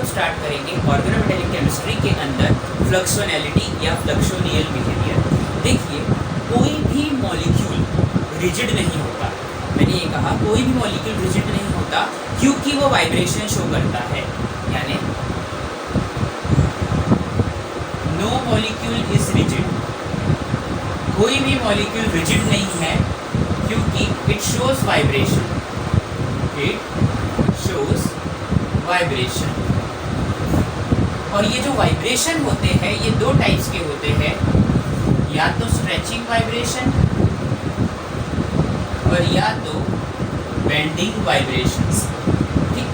हम स्टार्ट करेंगे organometallic chemistry के अंदर फ्लक्सोनैलिटी या फ्लक्सोनियल बिहेवियर। देखिए, कोई भी मॉलिक्यूल रिजिड नहीं होता। मैंने ये कहा कोई भी मॉलिक्यूल रिजिड नहीं होता क्योंकि वो वाइब्रेशन शो करता है, यानी नो मॉलिक्यूल इज रिजिड। कोई भी मॉलिक्यूल रिजिड नहीं है क्योंकि it shows vibration, it shows vibration. और ये जो वाइब्रेशन होते हैं ये दो टाइप्स के होते हैं, या तो स्ट्रेचिंग वाइब्रेशन और या तो बेंडिंग वाइब्रेशंस। ठीक,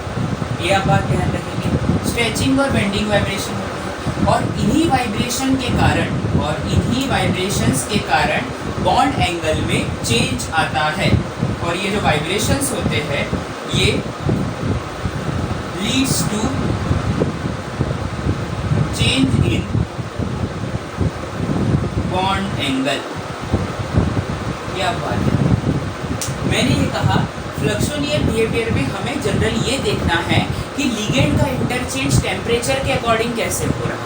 ये आप बात ध्यान रखेंगे। स्ट्रेचिंग और बेंडिंग वाइब्रेशन होते हैं और इन्हीं वाइब्रेशन के कारण बॉन्ड एंगल में चेंज आता है। और ये जो वाइब्रेशंस होते हैं ये leads to change in bond angle. क्या बात है। मैंने ये कहा फ्लक्सोनियल बिहेवियर में हमें जनरल ये देखना है कि लिगेंड का इंटरचेंज टेम्परेचर के अकॉर्डिंग कैसे हो रहा है।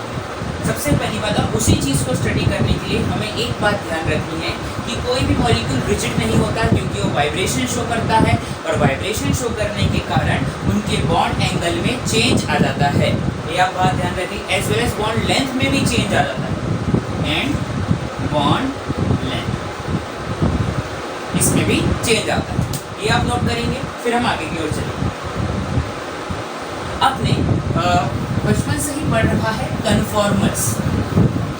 सबसे पहली बात, अब उसी चीज़ को स्टडी करने के लिए हमें एक बात ध्यान रखनी है कि कोई भी मॉलिक्यूल रिजिड नहीं होता क्योंकि वो वाइब्रेशन शो करता है और वाइब्रेशन शो करने के कारण उनके बॉन्ड एंगल में चेंज आ जाता है। ये आप बात ध्यान रखें। As well as bond length में भी चेंज आ जाता है, एंड बॉन्ड लेंथ इसमें भी चेंज आता है। ये आप नोट करेंगे। फिर हम आगे की ओर चलेंगे। आपने बचपन से ही पढ़ रखा है कन्फॉर्मर्स।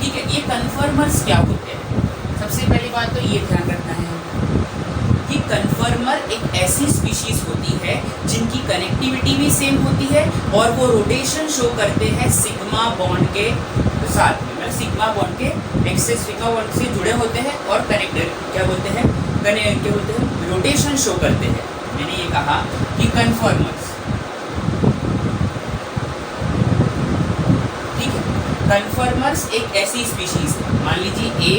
ठीक है, ये कन्फर्मर्स क्या होते हैं? सबसे पहली बात तो ये ध्यान रखना है कि कन्फर्मर एक ऐसी स्पीशीज होती है जिनकी कनेक्टिविटी भी सेम होती है और वो रोटेशन शो करते हैं सिग्मा बॉन्ड के साथ में, मतलब सिग्मा बॉन्ड के एक्सेस सिग्मा बॉन्ड से जुड़े होते हैं और कनेक्टेड क्या बोलते हैं रोटेशन शो करते हैं। मैंने ये कहा कि कन्फर्मर्स, ठीक है, कन्फर्मर्स एक ऐसी स्पीशीज है। मान लीजिए ए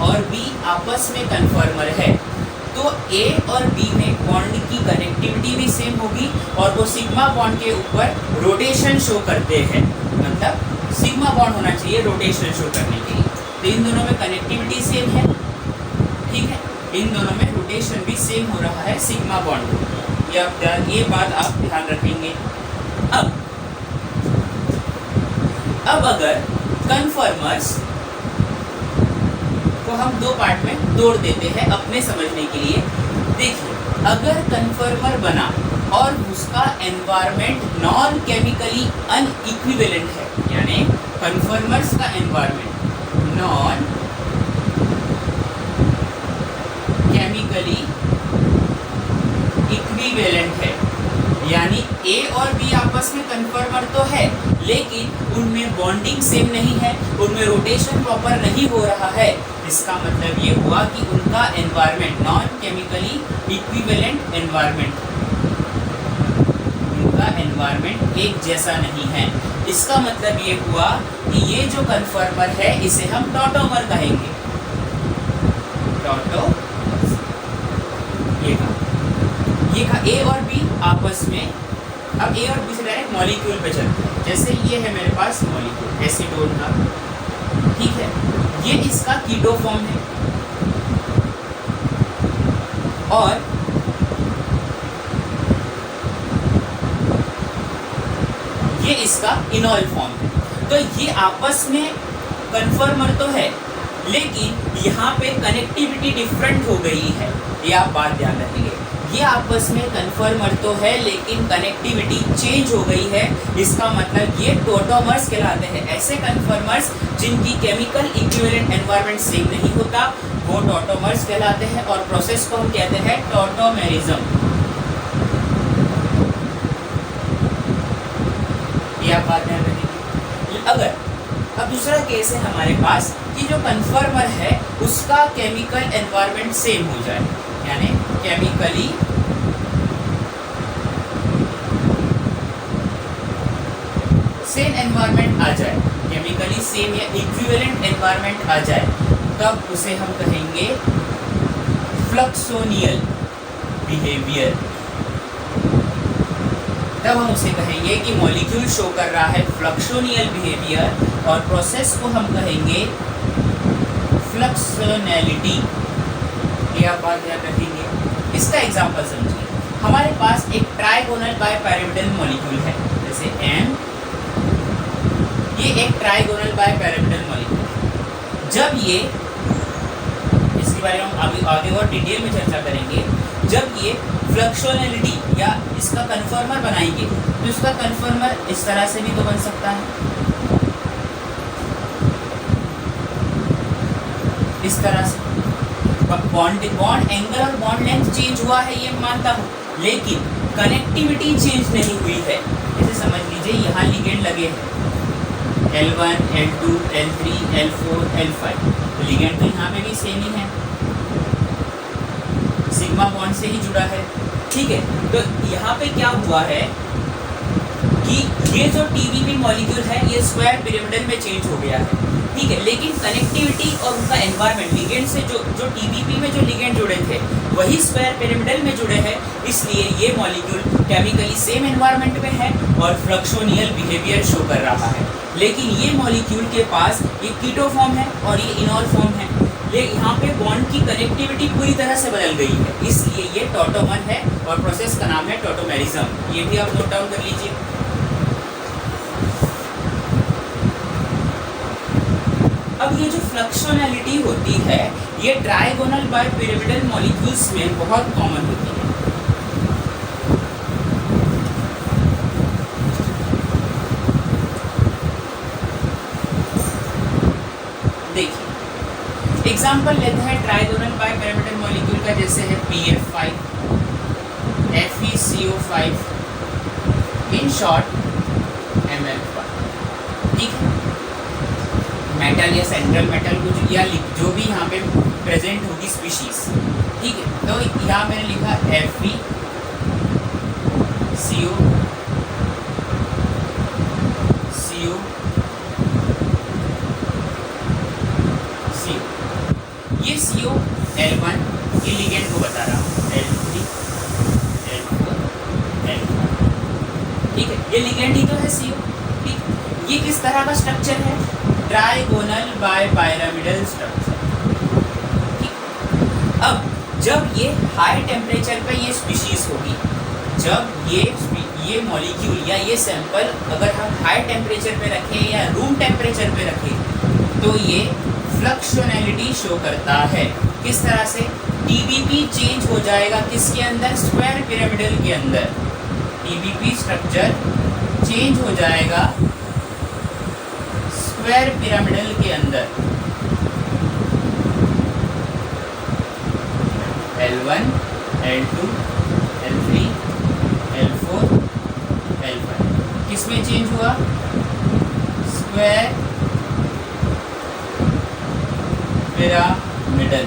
और बी आपस में कन्फर्मर है, तो ए और बी में बॉन्ड की कनेक्टिविटी भी सेम होगी और वो सिग्मा बॉन्ड के ऊपर रोटेशन शो करते हैं। मतलब सिग्मा बॉन्ड होना चाहिए रोटेशन शो करने के लिए। तो इन दोनों में कनेक्टिविटी सेम है, ठीक है, इन दोनों में रोटेशन भी सेम हो रहा है सिग्मा बॉन्ड। ये बात आप ध्यान रखेंगे। अब अगर कन्फर्मर्स को हम दो पार्ट में तोड़ देते हैं अपने समझने के लिए। देखिए, अगर कन्फर्मर बना और उसका एनवायरनमेंट नॉन केमिकली अनइक्विवेलेंट है, यानी कन्फर्मर्स का एनवायरनमेंट नॉन केमिकली इक्विवेलेंट है, यानी ए और बी आपस में कन्फर्मर तो है लेकिन उनमें बॉन्डिंग सेम नहीं है, उनमें रोटेशन प्रॉपर नहीं हो रहा है। इसका मतलब ये हुआ कि उनका environment non chemically equivalent environment, उनका एनवायरनमेंट एक जैसा नहीं है। इसका मतलब ये हुआ कि ये जो कन्फर्मर है इसे हम टॉटोमर कहेंगे। टॉटो, ये कहा ए और बी आपस में। अब ए और बी से डायरेक्ट मॉलिक्यूल पे चलते हैं। जैसे ये है मेरे पास मॉलिक्यूल एसीटोन का, ठीक है, ये इसका कीटो फॉर्म है और ये इसका इनॉल फॉर्म है। तो ये आपस में कन्फर्मर तो है लेकिन यहाँ पे कनेक्टिविटी डिफरेंट हो गई है। ये आप बात ध्यान रखेंगे। ये आपस में कन्फर्मर तो है लेकिन कनेक्टिविटी चेंज हो गई है। इसका मतलब ये टॉटोमर्स कहलाते हैं। ऐसे कन्फर्मर्स जिनकी केमिकल इक्विवेलेंट एनवायरनमेंट सेम नहीं होता वो टॉटोमर्स कहलाते हैं और प्रोसेस को हम कहते हैं टॉटोमेरिज्म। ये आप बात ध्यान रखेंगे। अगर अब दूसरा केस है हमारे पास कि जो कन्फर्मर है उसका केमिकल एनवायरनमेंट सेम हो जाए, यानी केमिकली सेम एनवायरनमेंट आ जाए, केमिकली सेम या इक्विवेलेंट एनवायरनमेंट आ जाए, तब उसे हम कहेंगे फ्लक्सोनियल बिहेवियर। तब हम उसे कहेंगे कि मॉलिक्यूल शो कर रहा है फ्लक्शोनियल बिहेवियर और प्रोसेस को हम कहेंगे फ्लक्शनैलिटी। ये आप बात याद रखेंगे। इसका एग्जांपल समझिए, हमारे पास एक ट्राइगोनल बाइपिरामिडल मॉलिक्यूल है, जैसे M, ये एक ट्राइगोनल बाइपिरामिडल मॉलिक्यूल है। जब ये, इसके बारे में हम आगे और डिटेल में चर्चा करेंगे, जब ये फ्लक्शनैलिटी या इसका कन्फर्मर बनाएंगे तो इसका कन्फर्मर इस तरह से भी तो बन सकता है, इस तरह से। बॉन्ड एंगल और बॉन्ड लेंथ चेंज हुआ है ये मानता हूँ, लेकिन कनेक्टिविटी चेंज नहीं हुई है। जैसे समझ लीजिए यहाँ लिगेंड लगे हैं L1, L2, L3, L4, L5, तो लिगेंड तो यहाँ पे भी सेम ही है, सिग्मा बॉन्ड से ही जुड़ा है, ठीक है। तो यहाँ पे क्या हुआ है कि ये जो TBP मॉलिक्यूल है ये स्क्वायर पिरामिडल में चेंज हो गया है, ठीक है, लेकिन कनेक्टिविटी और उनका एनवायरनमेंट लिगेंड से जो TBP में जो लिगेंड जुड़े थे वही स्क्वायर पिरामिडल में जुड़े हैं, इसलिए ये मॉलिक्यूल केमिकली सेम एनवायरनमेंट में है और फ्लक्शोनियल बिहेवियर शो कर रहा है। लेकिन ये मॉलिक्यूल के पास ये कीटो फॉर्म है और ये इनॉल फॉर्म है, ले यहाँ पे बॉन्ड की कनेक्टिविटी पूरी तरह से बदल गई है, इसलिए ये टॉटोमर है और प्रोसेस का नाम है टॉटोमेरिज्म। ये भी आप नोट डाउन कर लीजिए। अब ये जो फ्लक्शनैलिटी होती है ये ट्राइगोनल बाइपिरामिडल मॉलिक्यूल्स में बहुत कॉमन होती है। देखिए एग्जाम्पल लेते हैं ट्राइगोनल बाइपिरामिडल मॉलिक्यूल का, जैसे है PF5, FeCO5, in short ML5, ठीक है। मेटल या सेंट्रल मेटल कुछ या जो भी यहाँ पे प्रेजेंट होगी स्पीशीज, ठीक है। तो यहाँ मैंने लिखा FeCO, ये CO L1 ये लिगेंड को बता रहा हूँ, L3, L4, L5, ठीक है, ये लिगेंड ही तो है CO, ठीक। ये किस तरह का स्ट्रक्चर है? ट्राइगोनल बाइपिरामिडल स्ट्रक्चर, ठीक। अब जब ये हाई टेम्परेचर पे ये स्पीशीज होगी, जब ये मॉलिक्यूल या ये सैंपल अगर हम हाई टेम्परेचर पे रखें या रूम टेम्परेचर पे रखें तो ये फ्लक्शनैलिटी शो करता है। किस तरह से? TBP चेंज हो जाएगा किसके अंदर? स्क्वायर पिरामिडल के अंदर। TBP स्ट्रक्चर चेंज हो जाएगा स्क्वायर पिरामिडल के अंदर। L1, L2, L3, L4, L5 किसमें चेंज हुआ? स्क्वायर पिरामिडल,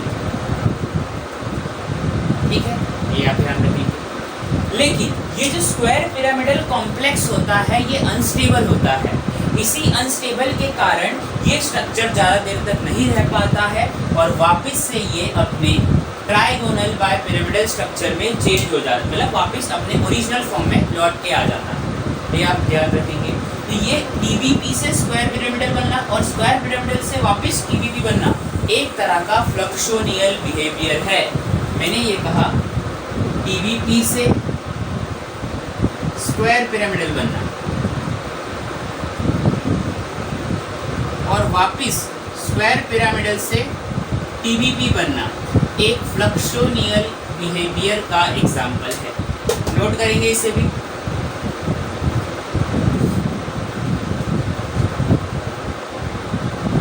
ठीक है, ये आप ध्यान रखिए। लेकिन ये जो स्क्वायर पिरामिडल कॉम्प्लेक्स होता है ये अनस्टेबल होता है, इसी अनस्टेबल के कारण ये स्ट्रक्चर ज़्यादा देर तक नहीं रह पाता है और वापस से ये अपने ट्राइगोनल बाइपिरामिडल स्ट्रक्चर में चेंज हो जाता है, मतलब वापस अपने ओरिजिनल फॉर्म में लौट के आ जाता है। ये आप ध्यान रखेंगे। तो ये TBP से स्क्वायर पिरामिडल बनना और स्क्वायर पिरामिडल से वापस TBP बनना एक तरह का फ्लक्शोनियल बिहेवियर है। मैंने ये कहा TBP से स्क्वायर पिरामिडल बनना और वापस स्क्वायर पिरामिडल से TBP बनना एक फ्लक्शोनियल बिहेवियर का एग्जाम्पल है। नोट करेंगे इसे भी।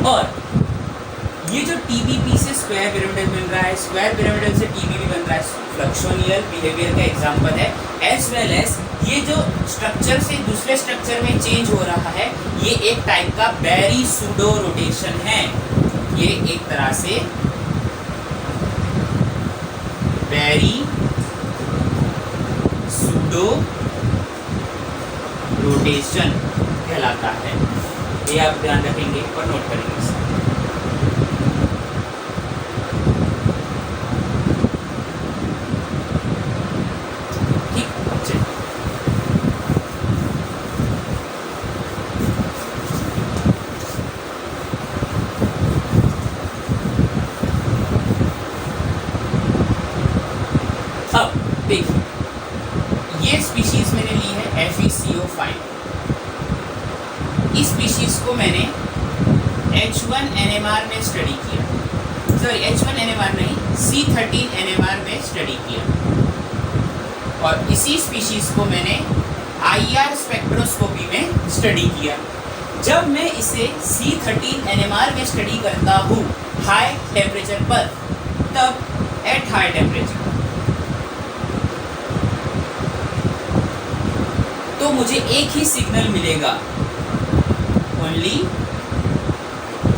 और ये जो TBP से स्क्वायर पिरामिडल बन रहा है, स्क्वायर पिरामिडल से TBP बन रहा है, फ्लक्शोनियल बिहेवियर का एग्जांपल है। एज वेल एज ये जो स्ट्रक्चर से दूसरे स्ट्रक्चर में चेंज हो रहा है ये एक टाइप का बैरी सूडो रोटेशन है। ये एक तरह से बैरी सूडो रोटेशन कहलाता है। ये आप ध्यान रखेंगे और नोट करेंगे इसे। ठीक, इस स्पीशीज को मैंने H1 NMR में स्टडी किया, सॉरी H1 NMR नहीं, C13 NMR में स्टडी किया, और इसी स्पीशीज को मैंने IR स्पेक्ट्रोस्कोपी में स्टडी किया। जब मैं इसे C13 NMR में स्टडी करता हूँ हाई टेम्परेचर पर, तब एट हाई टेम्परेचर तो मुझे एक ही सिग्नल मिलेगा, ओनली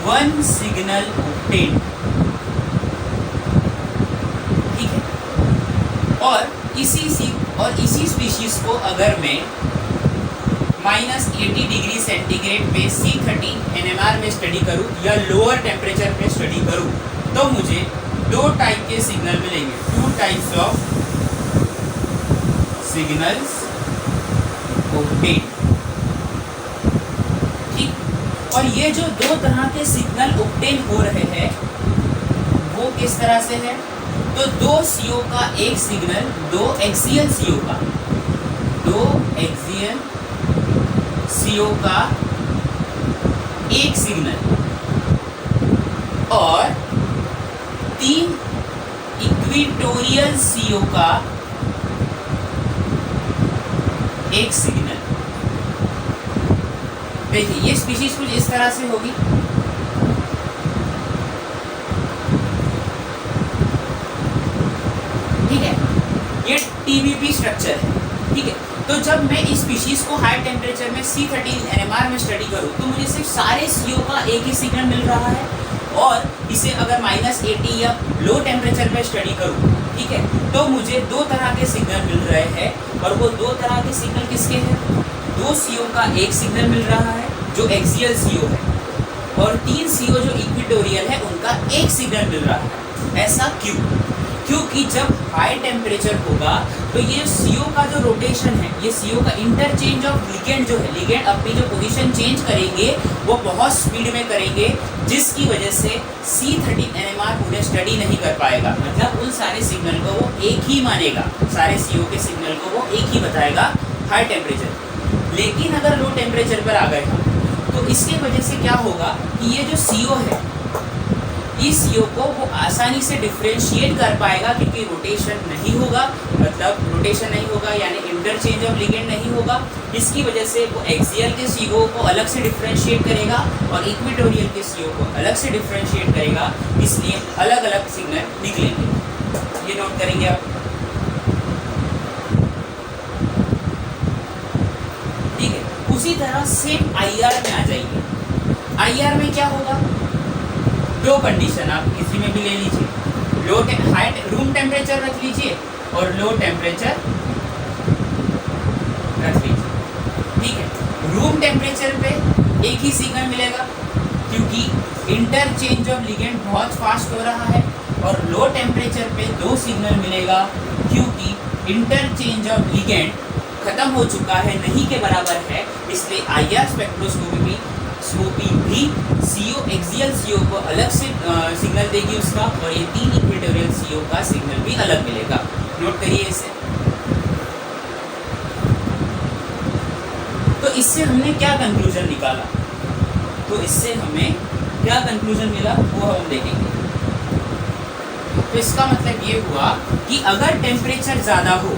वन सिग्नल ऑब्टेन्ड, ठीक है। और इसी स्पीशीज को अगर मैं -80 डिग्री सेंटीग्रेड पे C13 NMR में स्टडी करूँ या लोअर टेम्परेचर पे स्टडी करूँ, तो मुझे दो टाइप के सिग्नल मिलेंगे, two types of signals obtained, ठीक। और ये जो दो तरह के सिग्नल ऑब्टेन हो रहे हैं वो किस तरह से है, तो दो CO का एक सिग्नल, दो एक्सियल CO का, दो एक्सियल CO का एक सिग्नल, और तीन इक्वेटोरियल CO का एक सिग्नल। देखिए ये स्पीशीज कुछ इस तरह से होगी, ठीक है, ये TBP स्ट्रक्चर है, ठीक है। तो जब मैं इस स्पीशीज को हाई टेम्परेचर में C13 NMR में स्टडी करूँ तो मुझे सिर्फ सारे CO का एक ही सिग्नल मिल रहा है, और इसे अगर -80 या लो टेम्परेचर पे स्टडी करूँ, ठीक है, तो मुझे दो तरह के सिग्नल मिल रहे हैं, और वो दो तरह के सिग्नल किसके हैं, दो CO का एक सिग्नल मिल रहा है जो एक्सियल CO है, और तीन CO जो इक्वेटोरियल है उनका एक सिग्नल मिल रहा है। ऐसा क्यों? क्योंकि जब हाई टेम्परेचर होगा तो ये CO का जो रोटेशन है, ये CO का इंटरचेंज ऑफ लिगेंड जो है, लिगेंड अपनी जो पोजीशन चेंज करेंगे वो बहुत स्पीड में करेंगे, जिसकी वजह से C13 NMR पूरे स्टडी नहीं कर पाएगा, मतलब उन सारे सिग्नल को वो एक ही मानेगा, सारे CO के सिग्नल को वो एक ही बताएगा हाई टेम्परेचर। लेकिन अगर लो टेम्परेचर पर आ गए हम तो इसकी वजह से क्या होगा कि ये जो CO है, इस CO को वो आसानी से डिफ्रेंशिएट कर पाएगा, क्योंकि रोटेशन नहीं होगा, मतलब रोटेशन नहीं होगा यानी इंटरचेंज ऑफ लिगेंड नहीं होगा। इसकी वजह से वो एक्सियल के CO को अलग से डिफ्रेंशिएट करेगा और इक्वेटोरियल के CO को अलग से डिफ्रेंशिएट करेगा, इसलिए अलग अलग सिग्नल निकलेंगे। ये नोट करेंगे आप, ठीक है। उसी तरह सेम IR में आ जाइए। IR में क्या होगा, दो कंडीशन आप किसी में भी ले लीजिए, हाई रूम टेम्परेचर रख लीजिए और लो टेम्परेचर रख लीजिए, ठीक है। रूम टेम्परेचर पे एक ही सिग्नल मिलेगा क्योंकि इंटरचेंज ऑफ लिगेंड बहुत फास्ट हो रहा है, और लो टेम्परेचर पे दो सिग्नल मिलेगा क्योंकि इंटरचेंज ऑफ लिगेंड खत्म हो चुका है, नहीं के बराबर है, इसलिए IR स्पेक्ट्रोस्कोपी भी CO एक्सियल CO को अलग से सिग्नल देगी उसका, और ये तीन इक्वेटोरियल CO का सिग्नल भी अलग मिलेगा। नोट करिए इसे। तो इससे हमने क्या कंक्लूजन निकाला, तो इससे हमें क्या कंक्लूजन मिला वो हम देखेंगे। तो इसका मतलब ये हुआ कि अगर टेम्परेचर ज़्यादा हो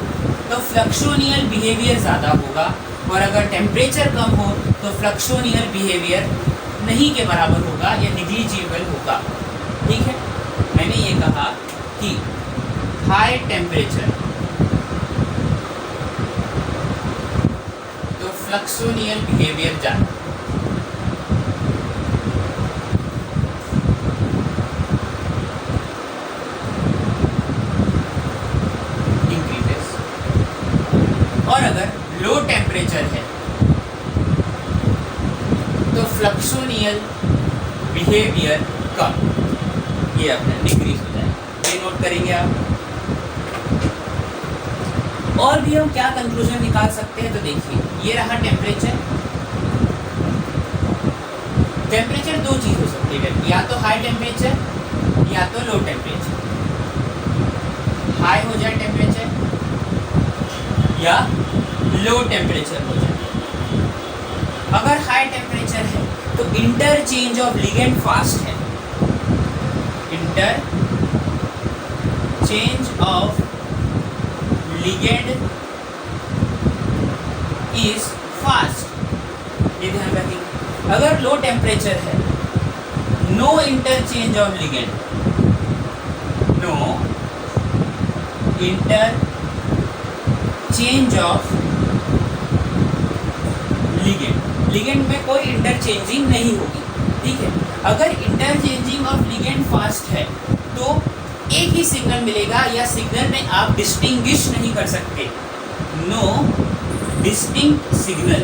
तो फ्लक्शोनियल बिहेवियर ज़्यादा होगा, और अगर टेम्परेचर कम हो तो फ्लक्शोनियल बिहेवियर नहीं के बराबर होगा या निग्लिजिबल होगा, ठीक है। मैंने ये कहा कि हाई टेम्परेचर तो फ्लक्शोनियल बिहेवियर ज़्यादा, और अगर लो टेम्परेचर है तो फ्लक्शोनियल बिहेवियर कम, ये अपना डिक्रीज हो जाए, ये नोट करेंगे आप। और भी हम क्या कंक्लूजन निकाल सकते हैं, तो देखिए ये रहा टेम्परेचर। टेम्परेचर दो चीज़ हो सकती है, या तो हाई टेम्परेचर या तो लो टेम्परेचर। हाई हो जाए टेम्परेचर या लो टेम्परेचर हो जाए। अगर हाई हाई टेम्परेचर है तो इंटरचेंज ऑफ लिगेंड फास्ट है, interchange of ligand is fast, ये ध्यान रखेंगे। अगर लो टेम्परेचर है, no interchange of ligand, no interchange of ligand, ligand में कोई इंटरचेंजिंग नहीं होगी, ठीक है। अगर इंटरचेंजिंग ऑफ लिगेंड फास्ट है तो एक ही सिग्नल मिलेगा या सिग्नल में आप डिस्टिंग्विश नहीं कर सकते, नो डिस्टिंक्ट सिग्नल,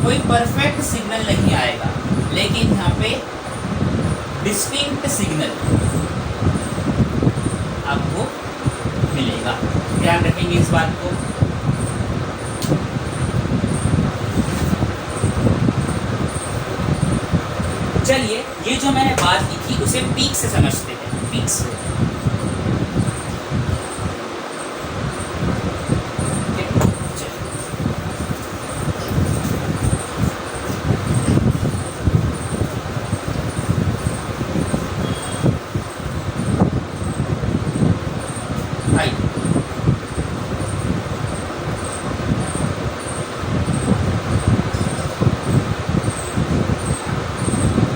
कोई परफेक्ट सिग्नल नहीं आएगा, लेकिन यहाँ पे डिस्टिंक्ट सिग्नल आपको मिलेगा। ध्यान रखेंगे इस बात को। चलिए ये जो मैंने बात की थी उसे पीक से समझते हैं, पीक से।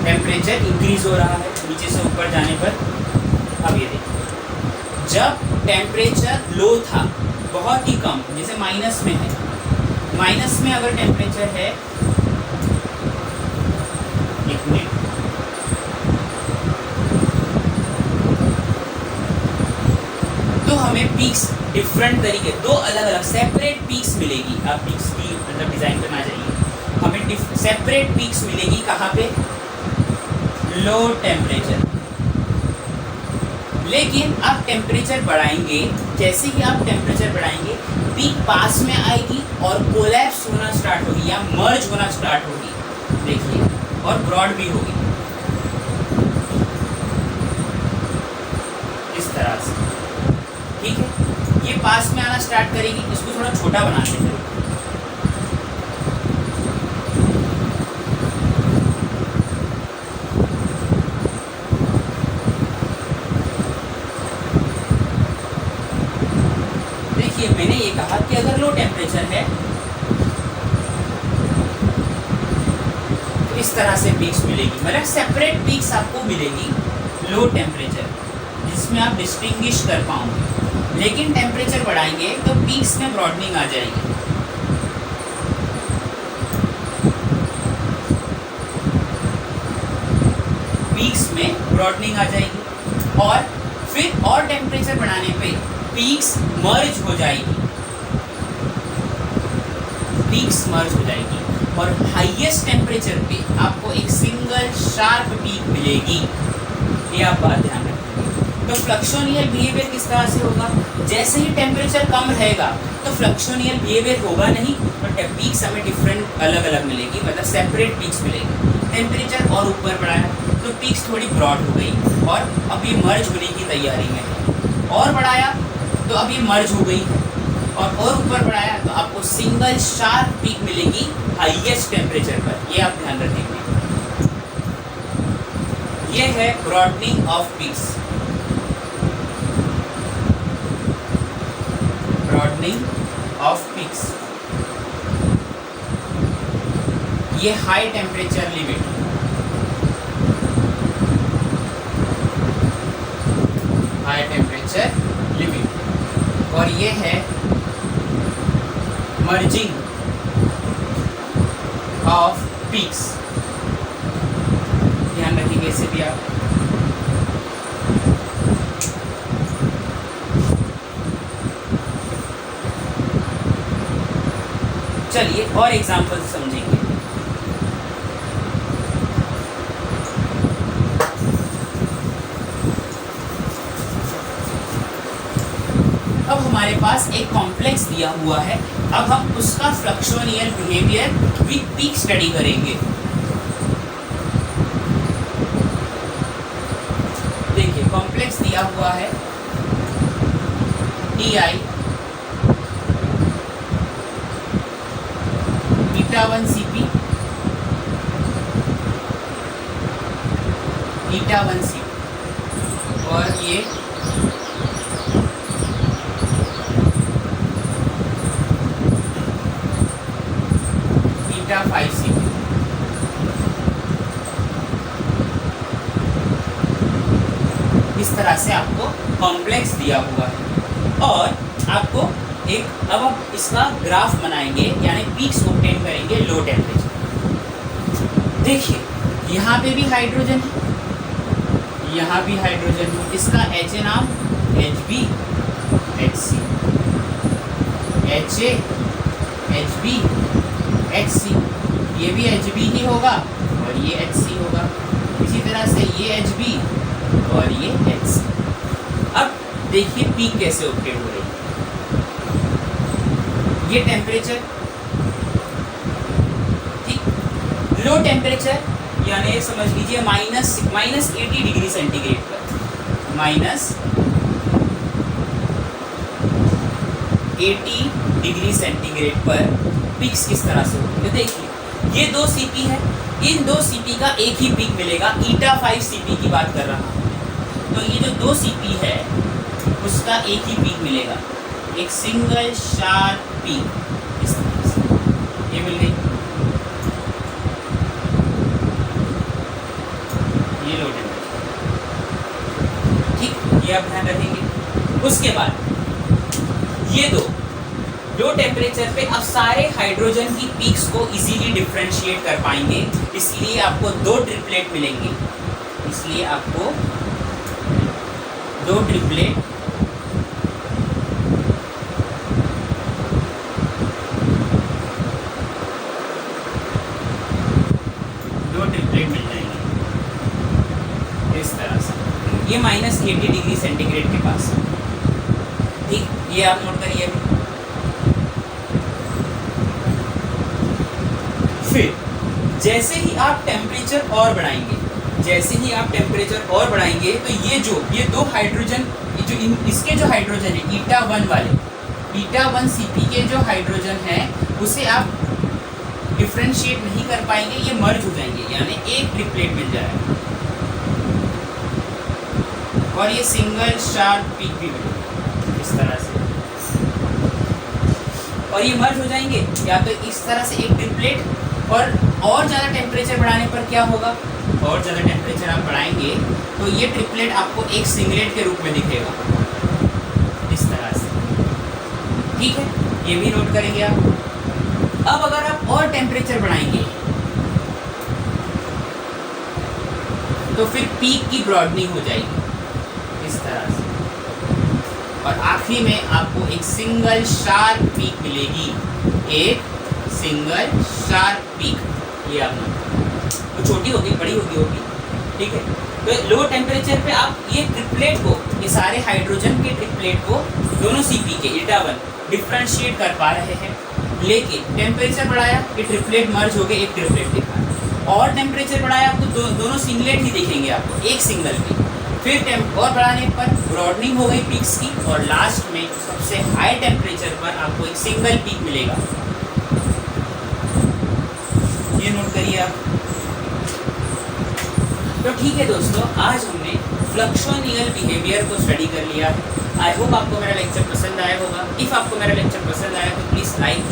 टेम्परेचर इंक्रीज हो रहा है नीचे से ऊपर जाने पर। अब ये देखिए, जब टेम्परेचर लो था, बहुत ही कम, जैसे माइनस में है, माइनस में अगर टेम्परेचर है, एक मिनट, तो हमें पीक्स डिफरेंट तरीके, दो अलग अलग सेपरेट पीक्स मिलेगी। आप पीक्स की मतलब डिजाइन करना चाहिए, हमें सेपरेट पीक्स मिलेगी। कहाँ पे? Low temperature. लेकिन आप टेम्परेचर बढ़ाएंगे, जैसे ही आप टेम्परेचर बढ़ाएंगे पीक पास में आएगी और कोलैप्स होना स्टार्ट होगी या मर्ज होना स्टार्ट होगी, देखिए, और ब्रॉड भी होगी इस तरह से, ठीक है। ये पास में आना स्टार्ट करेगी, इसको थोड़ा छोटा बनाते हैं। मैंने ये कहा कि अगर लो टेम्परेचर है तो इस तरह से पीक्स मिलेगी, मतलब सेपरेट पीक्स आपको मिलेगी लो टेम्परेचर, जिसमें आप डिस्टिंग्विश कर पाओगे। लेकिन टेम्परेचर बढ़ाएंगे तो पीक्स में ब्रॉडनिंग आ जाएगी। पीक्स में ब्रॉडनिंग आ जाएगी और फिर और टेम्परेचर बढ़ाने पे पीक्स मर्ज हो जाएगी, पीक्स मर्ज हो जाएगी और हाईएस्ट टेम्परेचर पे आपको एक सिंगल शार्प पीक मिलेगी। ये आप बात ध्यान रखेंगे। तो फ्लक्शोनियल बिहेवियर किस तरह से होगा? जैसे ही टेम्परेचर कम रहेगा तो फ्लक्शोनियल बिहेवियर होगा नहीं, बट पीक्स हमें डिफरेंट अलग अलग मिलेगी, मतलब सेपरेट पीक्स मिलेगी। टेम्परेचर और ऊपर बढ़ाया तो पीक्स थोड़ी ब्रॉड हो गई और अब ये मर्ज होने की तैयारी में है, और बढ़ाया तो अब ये मर्ज हो गई, और ऊपर बढ़ाया तो आपको सिंगल शार्प पीक मिलेगी हाईएस्ट टेम्परेचर पर। ये आप ध्यान रखेंगे। ये है broadening of peaks, broadening of peaks. ये high temperature limit, high temperature limit, और ये है मर्जिंग ऑफ पीक्स। ध्यान रखिएगा इसे भी आप। चलिए और एग्जांपल समझेंगे। अब हमारे पास एक कॉम्प्लेक्स दिया हुआ है, अब हम उसका फ्लक्शोनियल बिहेवियर विद पीक स्टडी करेंगे। देखिए कॉम्प्लेक्स दिया हुआ है Ti, eta1 Cp, eta1 Cp और ये eta5 Cp। इस तरह से आपको कॉम्प्लेक्स दिया हुआ है और आपको एक अब आप इसका ग्राफ बनाएंगे यानी पीक्स ऑब्टेन करेंगे लो टेम्परेचर। देखिए यहाँ पे भी हाइड्रोजन है, यहाँ भी हाइड्रोजन है, इसका एच ए नाम Hb Hc, Ha Hb Hc, ये भी Hb ही होगा और ये Hc होगा। इसी तरह से ये Hb और ये Hc। अब देखिए पीक कैसे ऑब्टेन हो रही है। ये टेम्परेचर ठीक, लो टेम्परेचर यानी समझ लीजिए माइनस 80 डिग्री सेंटीग्रेड पर, माइनस 80 डिग्री सेंटीग्रेड पर पीक्स किस तरह से होती है। देखिए ये 2 Cp है, इन 2 Cp का एक ही पीक मिलेगा, eta5 Cp की बात कर रहा हूँ। तो ये जो 2 Cp है उसका एक ही पीक मिलेगा, एक सिंगल शार्प पीक इस तरह से ये मिल गई। ये लो टेम्परेचर ठीक, ये आप ध्यान रखेंगे। उसके बाद ये दो लो टेम्परेचर पे अब सारे हाइड्रोजन की पीक्स को इजीली डिफरेंशिएट कर पाएंगे, इसलिए आपको 2 ट्रिपलेट मिलेंगे, इसलिए आपको 2 ट्रिपलेट मिल जाएंगे इस तरह से। ये माइनस 80 डिग्री सेंटीग्रेड के पास ठीक, ये आप नोट करिए। फिर जैसे ही आप टेम्परेचर और बढ़ाएंगे, जैसे ही आप टेम्परेचर और बढ़ाएंगे तो ये 2 हाइड्रोजन, इसके जो हाइड्रोजन है eta1 वाले, eta1 Cp के जो हाइड्रोजन है उसे आप डिफ्रेंशिएट नहीं कर पाएंगे, ये मर्ज हो जाएंगे यानी एक ट्रिपलेट मिल जाएगा और ये सिंगल शार्प पीक भी मिलेगा इस तरह से, और ये मर्ज हो जाएंगे या तो इस तरह से एक ट्रिपलेट। और ज़्यादा टेम्परेचर बढ़ाने पर क्या होगा, और ज़्यादा टेम्परेचर आप बढ़ाएंगे तो ये ट्रिपलेट आपको एक सिंगलेट के रूप में दिखेगा इस तरह से ठीक है, ये भी नोट करेंगे आप। अब अगर आप और टेम्परेचर बढ़ाएंगे तो फिर पीक की ब्रॉडनिंग हो जाएगी इस तरह से, और आखिरी में आपको एक सिंगल शार्प पीक मिलेगी, एक सिंगल शार्प पीक। ये आप तो छोटी होगी बड़ी होगी ठीक है। तो लो टेम्परेचर पे आप ये ट्रिपलेट को, ये सारे हाइड्रोजन के ट्रिपलेट को दोनों Cp के eta1 डिफ्रेंशिएट कर पा रहे हैं, लेकिन टेम्परेचर बढ़ाया कि ट्रिपलेट मर्ज हो गए, एक ट्रिपलेट दिखा, और टेम्परेचर बढ़ाया आपको दोनों सिंगलेट ही दिखेंगे आपको, एक सिंगल पीक। फिर और बढ़ाने पर ब्रॉडनिंग हो गई पीक्स की, और लास्ट में सबसे हाई टेम्परेचर पर आपको एक सिंगल पीक मिलेगा। ये नोट करिए आप। तो ठीक है दोस्तों, आज हमने फ्लक्सोनियल बिहेवियर को स्टडी कर लिया है। आई होप आपको मेरा लेक्चर पसंद आया होगा। इफ़ आपको मेरा लेक्चर पसंद आया तो प्लीज़ लाइक